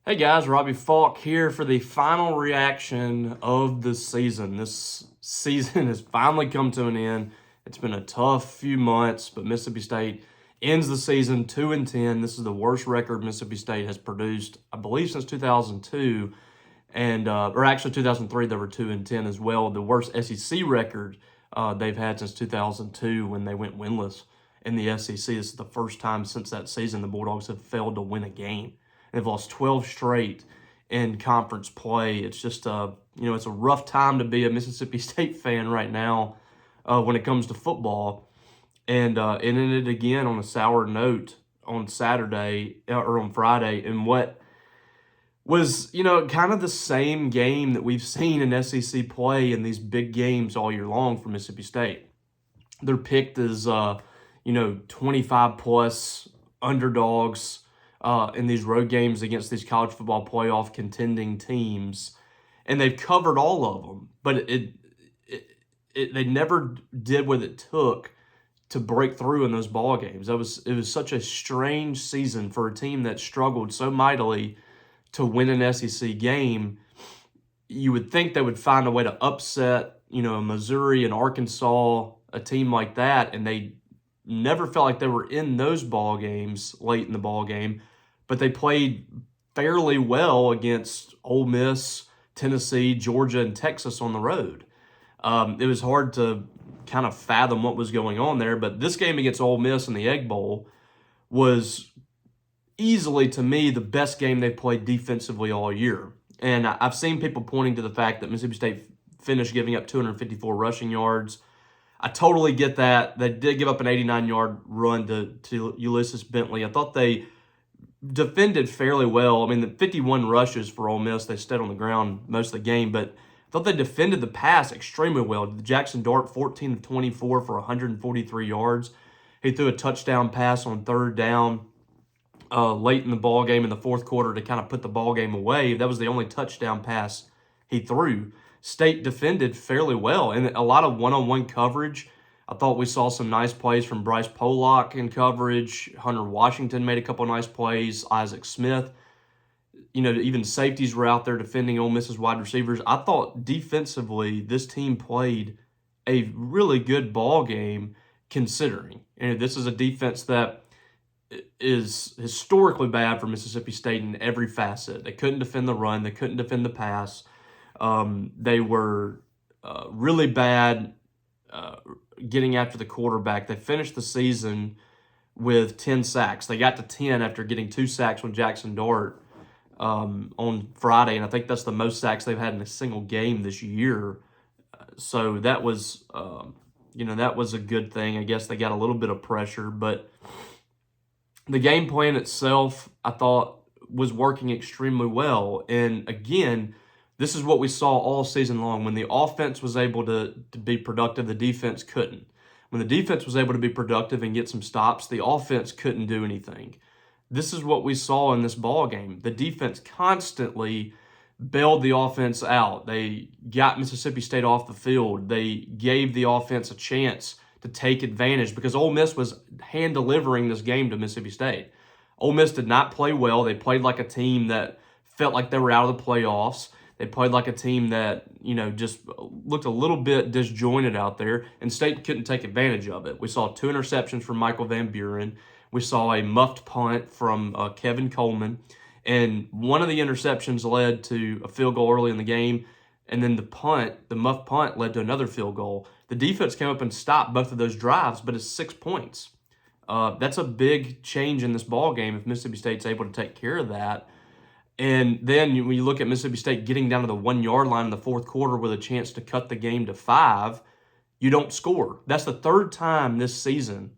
Hey guys, Robbie Falk here for the final reaction of the season. This season has finally come to an end. It's been a tough few months, but Mississippi State ends the season 2-10. This is the worst record Mississippi State has produced, I believe, since 2002, or actually 2003. They were 2-10 as well. The worst SEC record they've had since 2002 when they went winless in the SEC. This is the first time since that season the Bulldogs have failed to win a game. They've lost 12 straight in conference play. It's just it's a rough time to be a Mississippi State fan right now when it comes to football. And it ended again on a sour note on Saturday or on Friday in what was, kind of the same game that we've seen in SEC play in these big games all year long for Mississippi State. They're picked as, 25 plus underdogs in these road games against these college football playoff contending teams, and they've covered all of them. But they never did what it took to break through in those ball games. It was such a strange season for a team that struggled so mightily to win an SEC game. You would think they would find a way to upset, Missouri and Arkansas, a team like that, and they never felt like they were in those ball games late in the ball game. But they played fairly well against Ole Miss, Tennessee, Georgia, and Texas on the road. It was hard to kind of fathom what was going on there, but this game against Ole Miss in the Egg Bowl was easily, to me, the best game they've played defensively all year. And I've seen people pointing to the fact that Mississippi State finished giving up 254 rushing yards. I totally get that. They did give up an 89-yard run to Ulysses Bentley. I thought they defended fairly well. I mean, the 51 rushes for Ole Miss, they stayed on the ground most of the game, but I thought they defended the pass extremely well. Jackson Dart, 14 of 24 for 143 yards. He threw a touchdown pass on third down late in the ball game in the fourth quarter to kind of put the ball game away. That was the only touchdown pass he threw. State defended fairly well, and a lot of one-on-one coverage. I thought we saw some nice plays from Bryce Pollock in coverage. Hunter Washington made a couple nice plays. Isaac Smith. Even safeties were out there defending Ole Miss's wide receivers. I thought defensively this team played a really good ball game considering. And this is a defense that is historically bad for Mississippi State in every facet. They couldn't defend the run. They couldn't defend the pass. They were really bad getting after the quarterback. They finished the season with 10 sacks. They got to 10 after getting 2 sacks with Jackson Dart on Friday, and I think that's the most sacks they've had in a single game this year. So that was, that was a good thing. I guess they got a little bit of pressure, but the game plan itself, I thought, was working extremely well. And again, this is what we saw all season long. When the offense was able to be productive, the defense couldn't. When the defense was able to be productive and get some stops, the offense couldn't do anything. This is what we saw in this ball game. The defense constantly bailed the offense out. They got Mississippi State off the field. They gave the offense a chance to take advantage because Ole Miss was hand-delivering this game to Mississippi State. Ole Miss did not play well. They played like a team that felt like they were out of the playoffs. They played like a team that, just looked a little bit disjointed out there, and State couldn't take advantage of it. We saw 2 interceptions from Michael Van Buren. We saw a muffed punt from Kevin Coleman, and one of the interceptions led to a field goal early in the game, and then the muffed punt, led to another field goal. The defense came up and stopped both of those drives, but it's 6 points. That's a big change in this ball game if Mississippi State's able to take care of that. And then when you look at Mississippi State getting down to the 1-yard line in the fourth quarter with a chance to cut the game to 5, you don't score. That's the 3rd time this season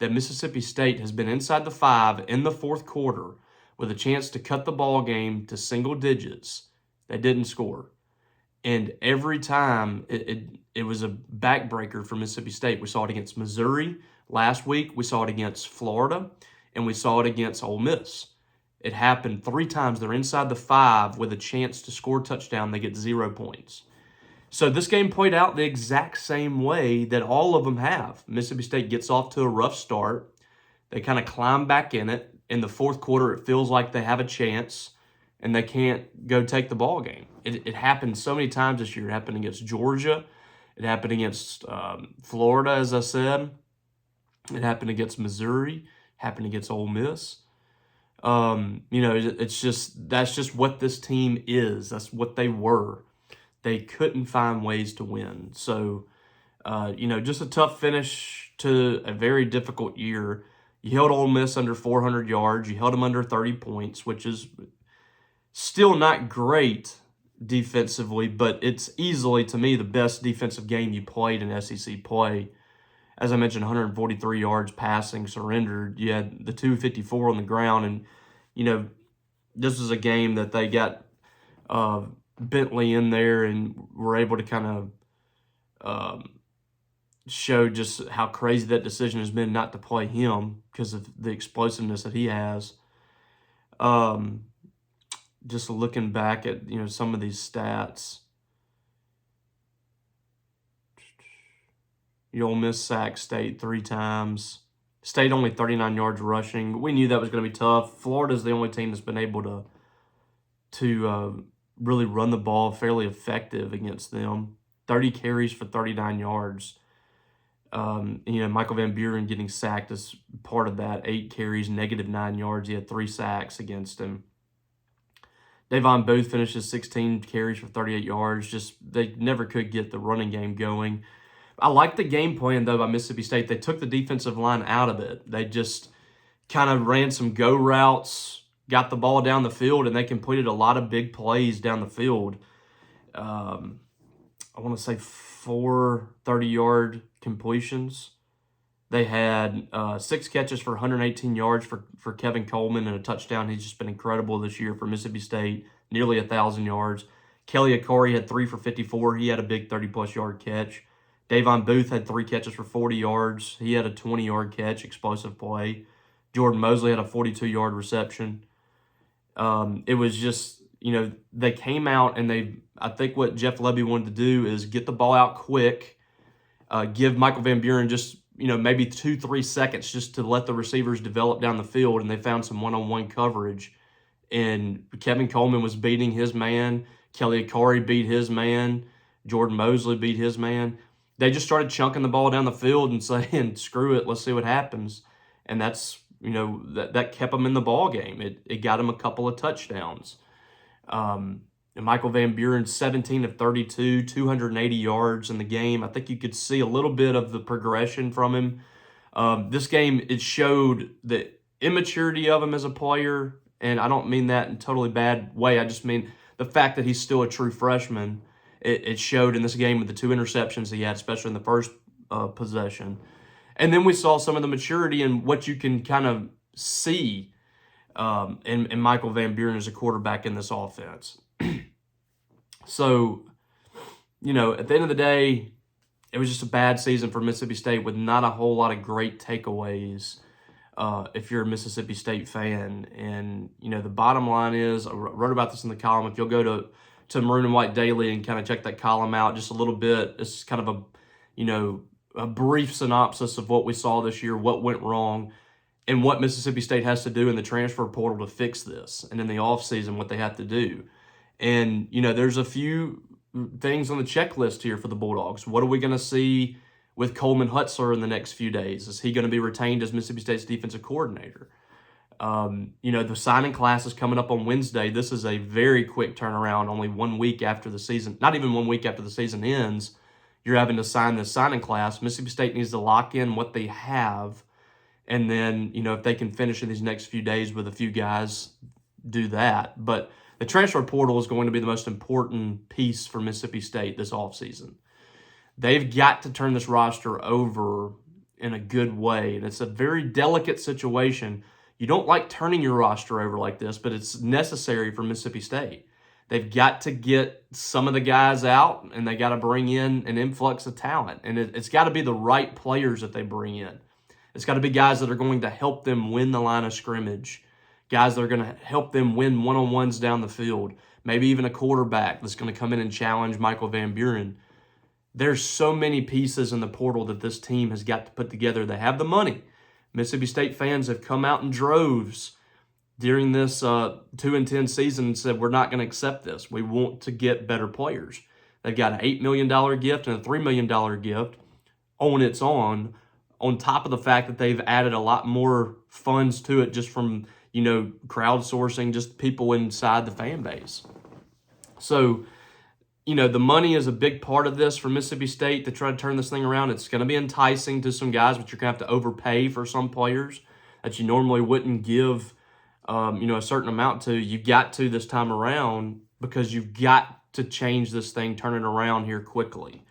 that Mississippi State has been inside the 5 in the fourth quarter with a chance to cut the ball game to single digits. They didn't score. And every time it was a backbreaker for Mississippi State. We saw it against Missouri last week. We saw it against Florida. And we saw it against Ole Miss. It happened 3 times. They're inside the 5 with a chance to score a touchdown. They get 0 points. So this game played out the exact same way that all of them have. Mississippi State gets off to a rough start. They kind of climb back in it. In the fourth quarter, it feels like they have a chance. and they can't go take the ball game. It happened so many times this year. It happened against Georgia. It happened against Florida, as I said. It happened against Missouri. It happened against Ole Miss. It's just, that's just what this team is. That's what they were. They couldn't find ways to win. So, just a tough finish to a very difficult year. You held Ole Miss under 400 yards. You held them under 30 points, which is still not great defensively, but it's easily, to me, the best defensive game you played in SEC play. As I mentioned, 143 yards passing, surrendered. You had the 254 on the ground, and, this was a game that they got Bentley in there and were able to kind of show just how crazy that decision has been not to play him because of the explosiveness that he has. Just looking back at, some of these stats. You'll miss Sac State 3 times. State only 39 yards rushing. But we knew that was going to be tough. Florida's the only team that's been able to really run the ball fairly effective against them. 30 carries for 39 yards. Michael Van Buren getting sacked is part of that. 8 carries, -9 yards. He had 3 sacks against him. Davon Booth finishes 16 carries for 38 yards. Just, they never could get the running game going. I like the game plan, though, by Mississippi State. They took the defensive line out of it. They just kind of ran some go routes, got the ball down the field, and they completed a lot of big plays down the field. I want to say 4 30-yard completions. They had 6 catches for 118 yards for Kevin Coleman and a touchdown. He's just been incredible this year for Mississippi State, nearly 1,000 yards. Kelly Akari had 3 for 54. He had a big 30-plus yard catch. Davon Booth had 3 catches for 40 yards. He had a 20-yard catch, explosive play. Jordan Mosley had a 42-yard reception. It was just, they came out and I think what Jeff Lebby wanted to do is get the ball out quick, give Michael Van Buren just, maybe 2-3 seconds just to let the receivers develop down the field, and they found some one-on-one coverage. And Kevin Coleman was beating his man. Kelly Akari beat his man. Jordan Mosley beat his man. They just started chunking the ball down the field and saying, screw it, let's see what happens. And that's, that kept them in the ball game. It got them a couple of touchdowns. And Michael Van Buren, 17 of 32, 280 yards in the game. I think you could see a little bit of the progression from him. This game, it showed the immaturity of him as a player, and I don't mean that in a totally bad way. I just mean the fact that he's still a true freshman. It showed in this game with the 2 interceptions he had, especially in the first possession. And then we saw some of the maturity and what you can kind of see in Michael Van Buren as a quarterback in this offense. So, at the end of the day, it was just a bad season for Mississippi State with not a whole lot of great takeaways if you're a Mississippi State fan. And, the bottom line is, I wrote about this in the column. If you'll go to Maroon and White Daily and kind of check that column out just a little bit, it's kind of a brief synopsis of what we saw this year, what went wrong, and what Mississippi State has to do in the transfer portal to fix this, and in the offseason what they have to do. And, there's a few things on the checklist here for the Bulldogs. What are we going to see with Coleman Hutzler in the next few days? Is he going to be retained as Mississippi State's defensive coordinator? The signing class is coming up on Wednesday. This is a very quick turnaround, only 1 week after the season, not even 1 week after the season ends, you're having to sign this signing class. Mississippi State needs to lock in what they have, and then, if they can finish in these next few days with a few guys, do that. But the transfer portal is going to be the most important piece for Mississippi State this offseason. They've got to turn this roster over in a good way, and it's a very delicate situation. You don't like turning your roster over like this, but it's necessary for Mississippi State. They've got to get some of the guys out, and they got to bring in an influx of talent. And it's got to be the right players that they bring in. It's got to be guys that are going to help them win the line of scrimmage, guys that are going to help them win one-on-ones down the field, maybe even a quarterback that's going to come in and challenge Michael Van Buren. There's so many pieces in the portal that this team has got to put together. They have the money. Mississippi State fans have come out in droves during this 2-10 season said, we're not going to accept this. We want to get better players. They've got an $8 million gift and a $3 million gift on its own, on top of the fact that they've added a lot more funds to it just from, crowdsourcing, just people inside the fan base. So, the money is a big part of this for Mississippi State to try to turn this thing around. It's going to be enticing to some guys, but you're going to have to overpay for some players that you normally wouldn't give, a certain amount to. You got to this time around because you've got to change this thing, turn it around here quickly.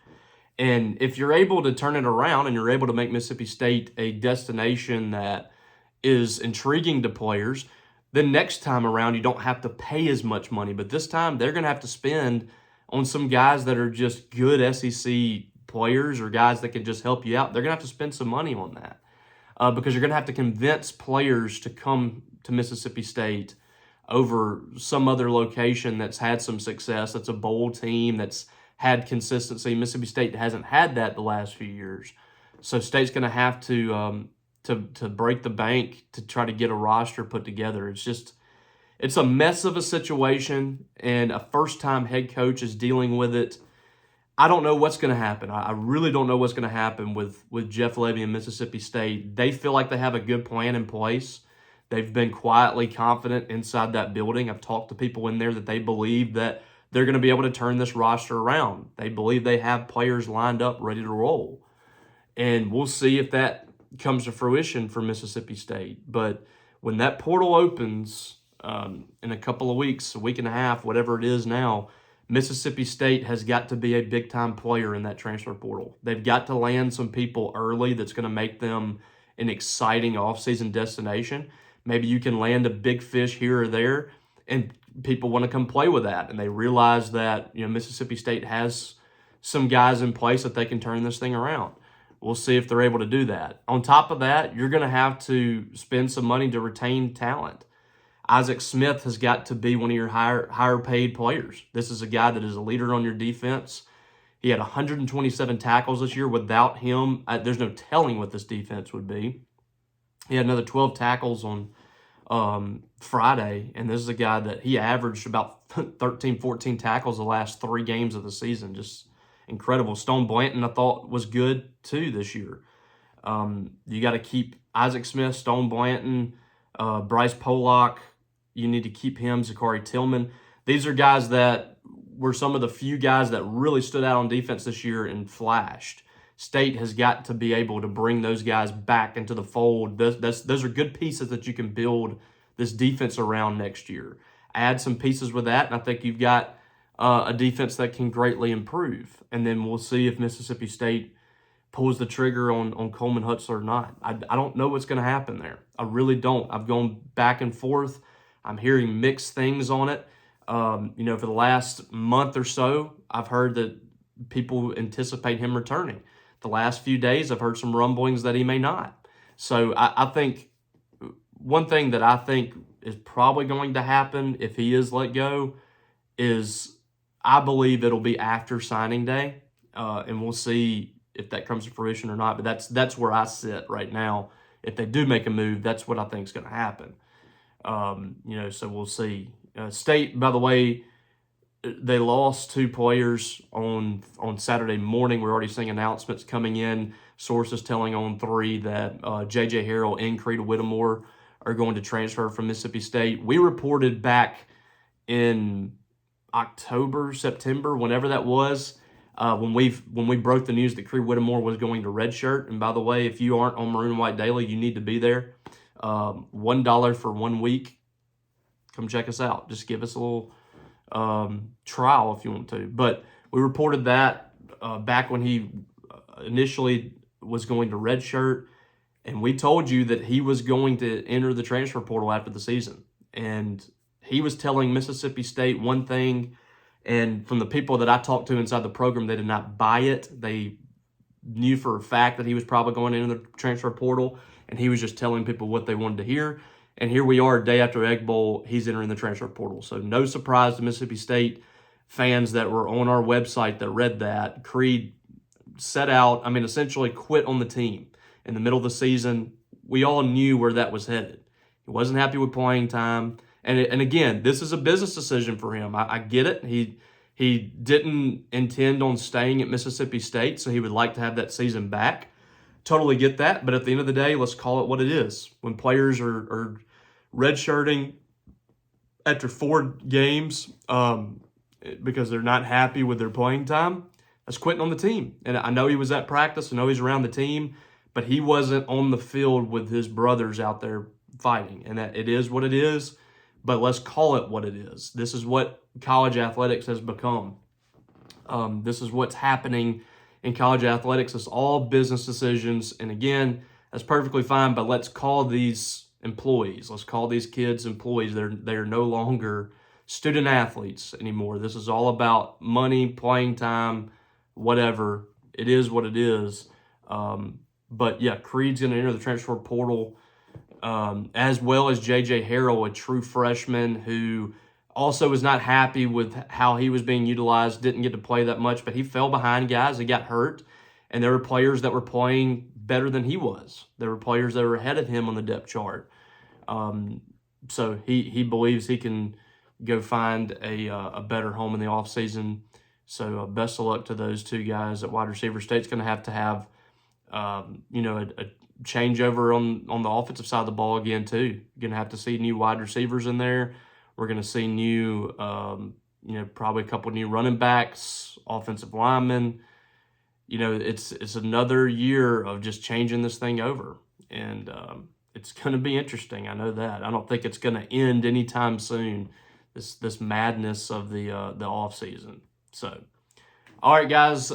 And if you're able to turn it around and you're able to make Mississippi State a destination that is intriguing to players, then next time around you don't have to pay as much money. But this time they're going to have to spend on some guys that are just good SEC players or guys that can just help you out. They're going to have to spend some money on that because you're going to have to convince players to come to Mississippi State over some other location that's had some success, that's a bowl team, that's had consistency. Mississippi State hasn't had that the last few years. So State's going to have to break the bank to try to get a roster put together. It's a mess of a situation, and a first-time head coach is dealing with it. I don't know what's going to happen. I really don't know what's going to happen with Jeff Levy and Mississippi State. They feel like they have a good plan in place. They've been quietly confident inside that building. I've talked to people in there that they believe that they're going to be able to turn this roster around. They believe they have players lined up ready to roll. And we'll see if that comes to fruition for Mississippi State. But when that portal opens in a couple of weeks, a week and a half, whatever it is now, Mississippi State has got to be a big-time player in that transfer portal. They've got to land some people early that's going to make them an exciting offseason destination. Maybe you can land a big fish here or there, and people want to come play with that. And they realize that Mississippi State has some guys in place that they can turn this thing around. We'll see if they're able to do that. On top of that, you're going to have to spend some money to retain talent. Isaac Smith has got to be one of your higher paid players. This is a guy that is a leader on your defense. He had 127 tackles this year. Without him, there's no telling what this defense would be. He had another 12 tackles on Friday, and this is a guy that he averaged about 13, 14 tackles the last 3 games of the season. Just incredible. Stone Blanton, I thought, was good too this year. You got to keep Isaac Smith, Stone Blanton, Bryce Pollock. You need to keep him, Zachary Tillman. These are guys that were some of the few guys that really stood out on defense this year and flashed. State has got to be able to bring those guys back into the fold. Those are good pieces that you can build this defense around next year. Add some pieces with that, and I think you've got a defense that can greatly improve. And then we'll see if Mississippi State pulls the trigger on Coleman Hutzler or not. I don't know what's going to happen there. I really don't. I've gone back and forth. I'm hearing mixed things on it. For the last month or so, I've heard that people anticipate him returning. The last few days, I've heard some rumblings that he may not. So I think one thing that I think is probably going to happen if he is let go is I believe it'll be after signing day, and we'll see if that comes to fruition or not. But that's where I sit right now. If they do make a move, that's what I think is going to happen. So we'll see. State, by the way, they lost 2 players on Saturday morning. We're already seeing announcements coming in. Sources telling on 3 that J.J. Harrell and Creed Whittemore are going to transfer from Mississippi State. We reported back in October, September, whenever that was, when we broke the news that Creed Whittemore was going to redshirt. And by the way, if you aren't on Maroon and White Daily, you need to be there. $1 for 1 week. Come check us out. Just give us a little trial if you want to. But we reported that back when he initially was going to redshirt, and we told you that he was going to enter the transfer portal after the season. And he was telling Mississippi State one thing, and from the people that I talked to inside the program, they did not buy it. They knew for a fact that he was probably going into the transfer portal, and he was just telling people what they wanted to hear. And here we are, day after Egg Bowl, he's entering the transfer portal. So no surprise to Mississippi State fans that were on our website that read that. Creed essentially quit on the team in the middle of the season. We all knew where that was headed. He wasn't happy with playing time. And again, this is a business decision for him. I get it. He didn't intend on staying at Mississippi State, so he would like to have that season back. Totally get that. But at the end of the day, let's call it what it is. When players are redshirting after 4 games because they're not happy with their playing time, that's quitting on the team. And I know he was at practice. I know he's around the team, but he wasn't on the field with his brothers out there fighting. And that it is what it is, but let's call it what it is. This is what college athletics has become. This is what's happening in college athletics. It's all business decisions. And again, that's perfectly fine, but let's call these employees. Let's call these kids employees. They're no longer student athletes anymore. This is all about money, playing time, whatever. It is what it is. But yeah, Creed's going to enter the transfer portal, as well as J.J. Harrell, a true freshman who also was not happy with how he was being utilized, didn't get to play that much, but he fell behind guys. He got hurt, and there were players that were playing better than he was. There were players that were ahead of him on the depth chart. So he believes he can go find a better home in the offseason. So best of luck to those 2 guys at wide receiver. State's going to have a changeover on the offensive side of the ball again too. You're going to have to see new wide receivers in there. We're going to see new, probably a couple new running backs, offensive linemen. It's another year of just changing this thing over, and it's going to be interesting. I know that. I don't think it's going to end anytime soon. This madness of the off season. So, all right, guys.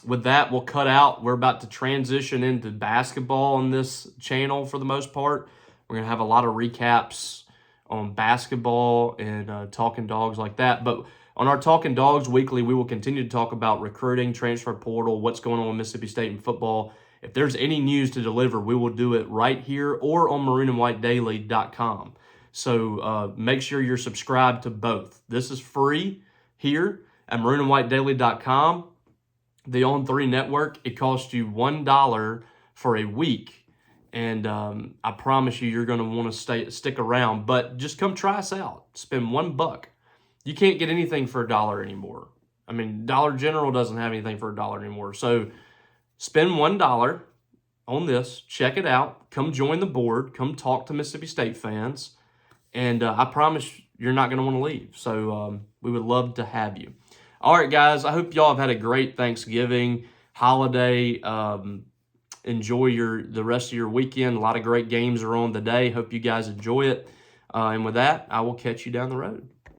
With that, we'll cut out. We're about to transition into basketball on this channel for the most part. We're going to have a lot of recaps on basketball and Talking Dogs like that. But on our Talking Dogs Weekly, we will continue to talk about recruiting, transfer portal, what's going on with Mississippi State in football. If there's any news to deliver, we will do it right here or on maroonandwhitedaily.com. So make sure you're subscribed to both. This is free here at maroonandwhitedaily.com. The On3 network, it costs you $1 for a week. And I promise you're going to want to stick around. But just come try us out. Spend $1. You can't get anything for $1 anymore. I mean, Dollar General doesn't have anything for $1 anymore. So spend $1 on this. Check it out. Come join the board. Come talk to Mississippi State fans. And I promise you're not going to want to leave. So we would love to have you. All right, guys. I hope y'all have had a great Thanksgiving holiday. Enjoy the rest of your weekend. A lot of great games are on today. Hope you guys enjoy it. And with that, I will catch you down the road.